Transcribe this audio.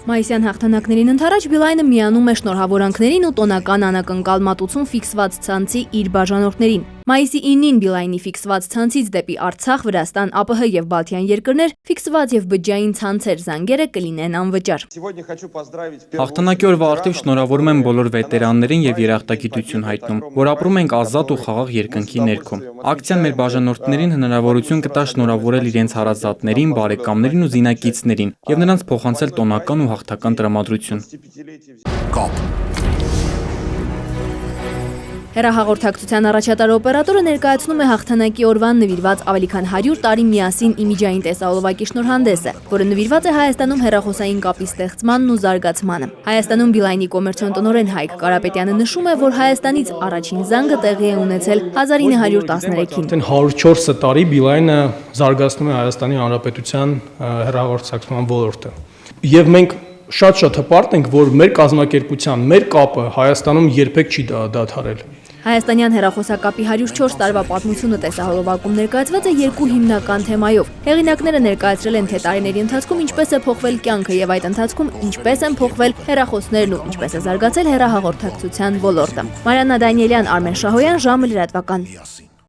Մայիսյան հաղթանակներին ընթരാճ Բիլայնը միանում է շնորհավորանքներին ու տոնական անակնկալ մատուցում ֆիքսված ցանցի իր բաժանորդներին։ Մայիսի 9-ին Բիլայնի ֆիքսված ցանցից դեպի Արցախ, Վրաստան, ԱՊՀ եւ Բալթյան երկրներ ֆիքսված եւ բջջային ցանցեր զանգերը կլինեն անվճար։ Հաղթանակի օրվա արդիվ շնորհավորում եմ բոլոր վետերաններին եւ երախտագիտություն հայտնում, որ ապրում ենք ազատ ու խաղաղ երկնքի ներքո։ Ակցիան մեր բաժանորդներին հնարավորություն կտա շնորհավորել իրենց հարազատներին, բարեկամներին ու զինակիցներին եւ նրանց փոխանցել տոնական ու հաղթական տրամադրություն։ Հեռահաղորդակցության առաջատար օպերատորը ներկայացնում է հաղթանակի օրվան նվիրված ավելի քան 100 տարի միասին իմիջային տեսահոլովակի շնորհանդեսը, որը նվիրված է Հայաստանում հեռախոսային կապի ստեղծմանն ու զարգացմանը։ Հայաստանում Բիլայնի կոմերցիոն տնօրեն Հայկ Կարապետյանը նշում է, որ Հայաստանից առաջին զանգը տեղի է ունեցել 1913-ին։ 104 տարի Բիլայնը զարգացնում է Հայաստանի Հանրապետության հեռահաղորդակցման ոլորտը։ Եվ մենք շատ հպարտ ենք, որ մեր կազմակերպության, մեր կապը Հայաստանում երբեք չի դադարել։ Հայաստանյան հեռախոսակապի 104 տարվա պատմությունը տեսահոլովակում ներկայացված է երկու հիմնական թեմայով։ Հեղինակները ներկայացրել են, թե տարիների ընթացքում ինչպես է փոխվել կյանքը եւ այդ ընթացքում ինչպես են փոխվել հեռախոսներն ու ինչպես է զարգացել հեռահաղորդակցության ոլորտը։ Մարիաննա Դանիելյան, Արմեն Շահոյան, ժամը լրատվական։